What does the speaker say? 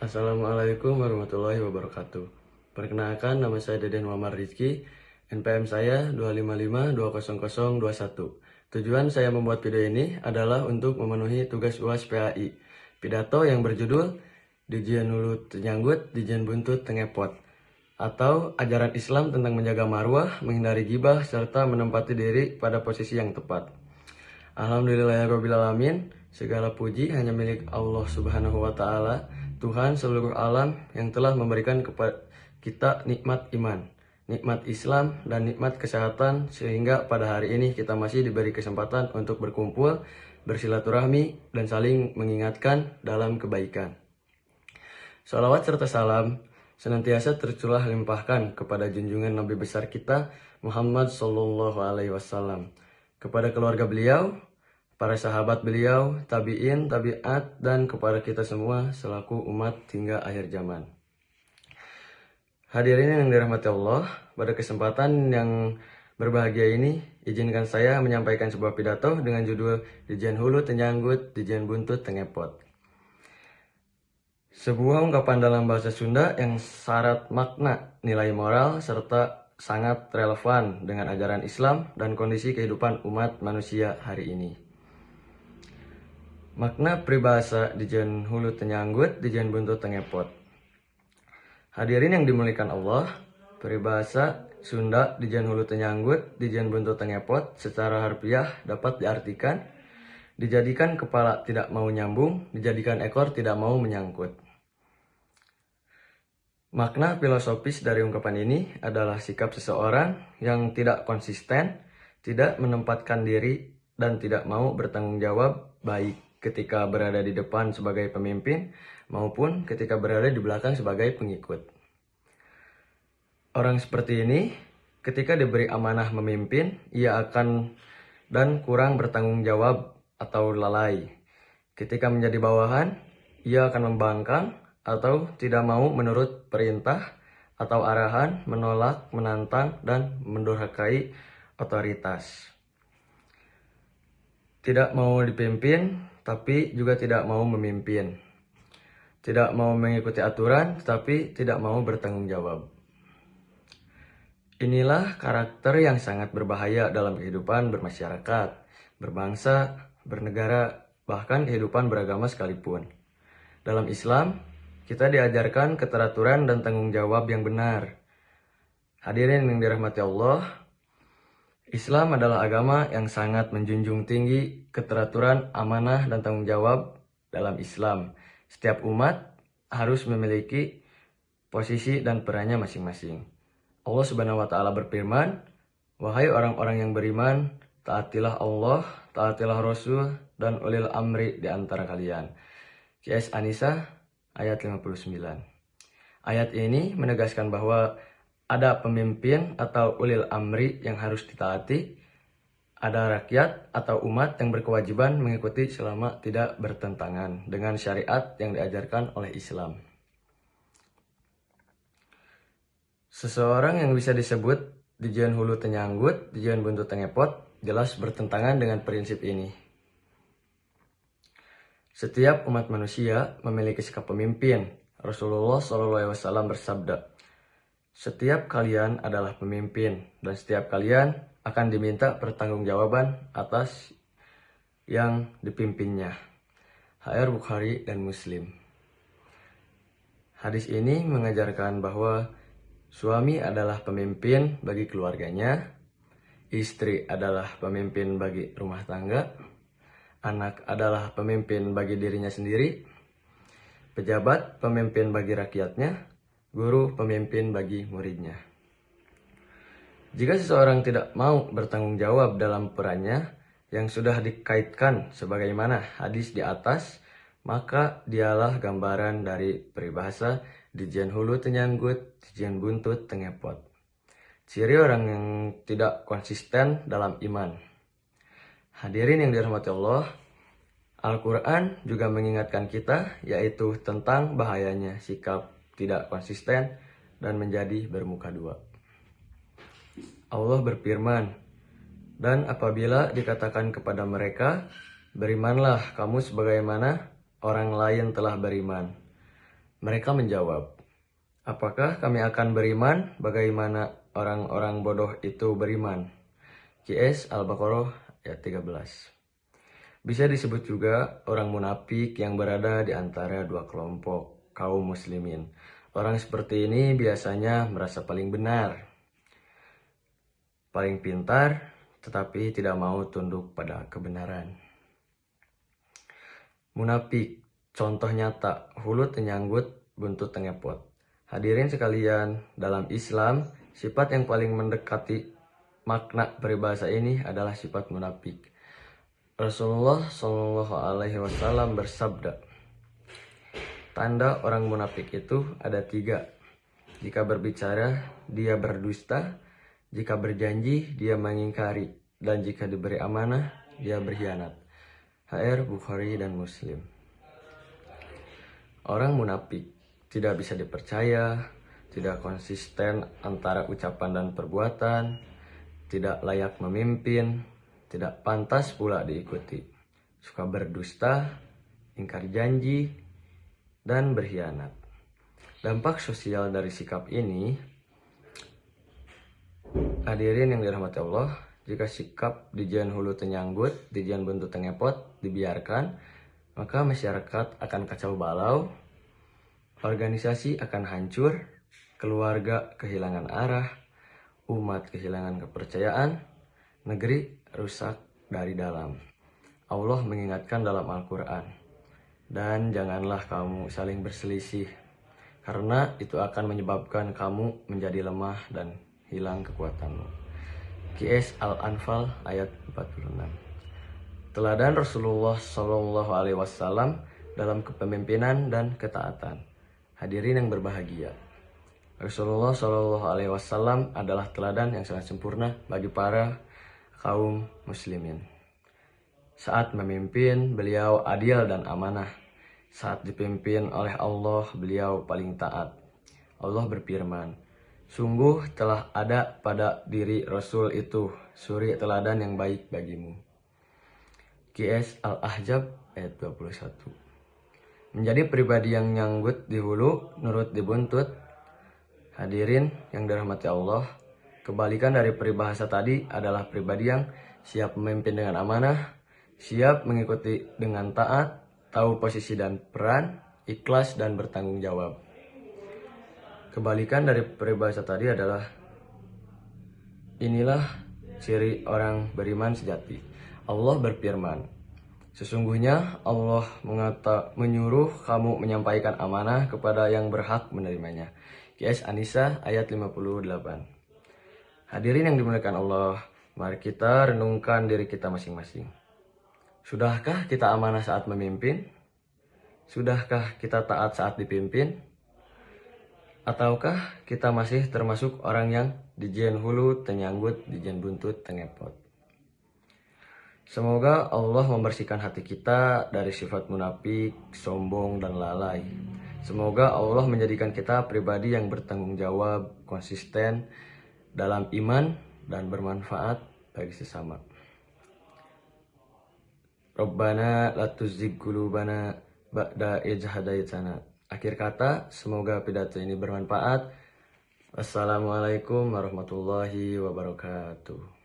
Assalamualaikum warahmatullahi wabarakatuh. Perkenalkan, nama saya Deden Muhammad Rizky. NPM saya 255200021. Tujuan saya membuat video ini adalah untuk memenuhi tugas UAS PAI. Pidato yang berjudul Dijian Hulu Tenyanggut, Dijian Buntut Tengepot, atau ajaran Islam tentang menjaga marwah, menghindari gibah, serta menempati diri pada posisi yang tepat. Alhamdulillahirrabbilalamin. Segala puji hanya milik Allah Subhanahu wa Ta'ala, Tuhan seluruh alam, yang telah memberikan kepada kita nikmat iman, nikmat Islam, dan nikmat kesehatan, sehingga pada hari ini kita masih diberi kesempatan untuk berkumpul, bersilaturahmi, dan saling mengingatkan dalam kebaikan. Salawat serta salam senantiasa tercurah limpahkan kepada junjungan Nabi besar kita Muhammad Sallallahu Alaihi Wasallam, kepada keluarga beliau, para sahabat beliau, tabi'in, tabi'at, dan kepada kita semua selaku umat hingga akhir zaman. Hadirin yang dirahmati Allah, pada kesempatan yang berbahagia ini, izinkan saya menyampaikan sebuah pidato dengan judul Dijian Hulu Tenyanggut, Dijian Buntut Tengepot. Sebuah ungkapan dalam bahasa Sunda yang syarat makna, nilai moral, serta sangat relevan dengan ajaran Islam dan kondisi kehidupan umat manusia hari ini. Makna peribahasa Dijian Hulu Tenyanggut, Dijian Buntut Tengepot. Hadirin yang dimuliakan Allah, peribahasa Sunda Dijian Hulu Tenyanggut, Dijian Buntut Tengepot secara harfiah dapat diartikan dijadikan kepala tidak mau nyambung, dijadikan ekor tidak mau menyangkut. Makna filosofis dari ungkapan ini adalah sikap seseorang yang tidak konsisten, tidak menempatkan diri, dan tidak mau bertanggung jawab baik ketika berada di depan sebagai pemimpin maupun ketika berada di belakang sebagai pengikut. Orang seperti ini, ketika diberi amanah memimpin, ia akan dan kurang bertanggung jawab atau lalai. Ketika menjadi bawahan, ia akan membangkang atau tidak mau menurut perintah atau arahan, menolak, menantang, dan mendurhakai otoritas. Tidak mau dipimpin, tapi juga tidak mau memimpin. Tidak mau mengikuti aturan, tapi tidak mau bertanggung jawab. Inilah karakter yang sangat berbahaya dalam kehidupan bermasyarakat, berbangsa, bernegara, bahkan kehidupan beragama sekalipun. Dalam Islam, kita diajarkan keteraturan dan tanggung jawab yang benar. Hadirin yang dirahmati Allah, Islam adalah agama yang sangat menjunjung tinggi keteraturan, amanah, dan tanggung jawab. Dalam Islam, setiap umat harus memiliki posisi dan perannya masing-masing. Allah Subhanahu wa Ta'ala berfirman, "Wahai orang-orang yang beriman, taatilah Allah, taatilah Rasul, dan ulil amri di antara kalian." QS An-Nisa ayat 59. Ayat ini menegaskan bahwa ada pemimpin atau ulil amri yang harus ditaati, ada rakyat atau umat yang berkewajiban mengikuti selama tidak bertentangan dengan syariat yang diajarkan oleh Islam. Seseorang yang bisa disebut Dijian Hulu Tenyanggut, Dijian Buntut Tengepot jelas bertentangan dengan prinsip ini. Setiap umat manusia memiliki sikap pemimpin. Rasulullah SAW bersabda, "Setiap kalian adalah pemimpin, dan setiap kalian akan diminta pertanggungjawaban atas yang dipimpinnya." HR Bukhari dan Muslim. Hadis ini mengajarkan bahwa suami adalah pemimpin bagi keluarganya, istri adalah pemimpin bagi rumah tangga, anak adalah pemimpin bagi dirinya sendiri, pejabat pemimpin bagi rakyatnya, guru pemimpin bagi muridnya. Jika seseorang tidak mau bertanggung jawab dalam perannya yang sudah dikaitkan sebagaimana hadis di atas, maka dialah gambaran dari peribahasa Dijian Hulu Tenyanggut, Dijian Buntut Tengepot. Ciri orang yang tidak konsisten dalam iman. Hadirin yang dirahmati Allah, Al-Quran juga mengingatkan kita, yaitu tentang bahayanya sikap tidak konsisten dan menjadi bermuka dua. Allah berfirman, "Dan apabila dikatakan kepada mereka, berimanlah kamu sebagaimana orang lain telah beriman, Mereka menjawab, apakah kami akan beriman bagaimana orang-orang bodoh itu beriman? QS Al-Baqarah ayat 13. Bisa disebut juga orang munafik yang berada di antara dua kelompok kaum muslimin. Orang seperti ini biasanya merasa paling benar, paling pintar, tetapi tidak mau tunduk pada kebenaran. Munafik, contoh nyata, hulu tenyanggut, buntut tengepot. Hadirin sekalian, dalam Islam, sifat yang paling mendekati makna peribahasa ini adalah sifat munafik. Rasulullah Shallallahu Alaihi Wasallam bersabda, tanda orang munafik itu ada 3. Jika berbicara, dia berdusta. Jika berjanji, dia mengingkari. Dan jika diberi amanah, dia berkhianat. HR Bukhari dan Muslim. Orang munafik tidak bisa dipercaya, tidak konsisten antara ucapan dan perbuatan, tidak layak memimpin, tidak pantas pula diikuti, suka berdusta, ingkar janji, dan berkhianat. Dampak sosial dari sikap ini, hadirin yang dirahmati Allah, jika sikap dijian hulu tenyanggut, dijian buntut tengepot dibiarkan, maka masyarakat akan kacau balau, organisasi akan hancur, keluarga kehilangan arah, umat kehilangan kepercayaan, negeri rusak dari dalam. Allah mengingatkan dalam Al-Quran, dan janganlah kamu saling berselisih, karena itu akan menyebabkan kamu menjadi lemah dan hilang kekuatanmu. QS Al-Anfal ayat 46. Teladan Rasulullah Shallallahu Alaihi Wasallam dalam kepemimpinan dan ketaatan. Hadirin yang berbahagia, Rasulullah Shallallahu Alaihi Wasallam adalah teladan yang sangat sempurna bagi para kaum muslimin. Saat memimpin, beliau adil dan amanah. Saat dipimpin oleh Allah, beliau paling taat. Allah berfirman, sungguh telah ada pada diri Rasul itu suri teladan yang baik bagimu. QS Al-Ahzab ayat 21. Menjadi pribadi yang nyanggut di hulu, nurut di buntut. Hadirin yang dirahmati Allah, kebalikan dari peribahasa tadi adalah pribadi yang siap memimpin dengan amanah, siap mengikuti dengan taat, tahu posisi dan peran, ikhlas dan bertanggung jawab. Kebalikan dari peribahasa tadi adalah, inilah ciri orang beriman sejati. Allah berfirman, sesungguhnya Allah menyuruh kamu menyampaikan amanah kepada yang berhak menerimanya. QS An-Nisa ayat 58. Hadirin yang dimuliakan Allah, mari kita renungkan diri kita masing-masing. Sudahkah kita amanah saat memimpin? Sudahkah kita taat saat dipimpin? Ataukah kita masih termasuk orang yang dijian hulu tenyanggut, dijian buntut tengepot? Semoga Allah membersihkan hati kita dari sifat munafik, sombong, dan lalai. Semoga Allah menjadikan kita pribadi yang bertanggung jawab, konsisten dalam iman, dan bermanfaat bagi sesama. Rabbana la tuzigh qulubana ba'da idh hadaitana. Akhir kata, semoga pidato ini bermanfaat. Wassalamualaikum warahmatullahi wabarakatuh.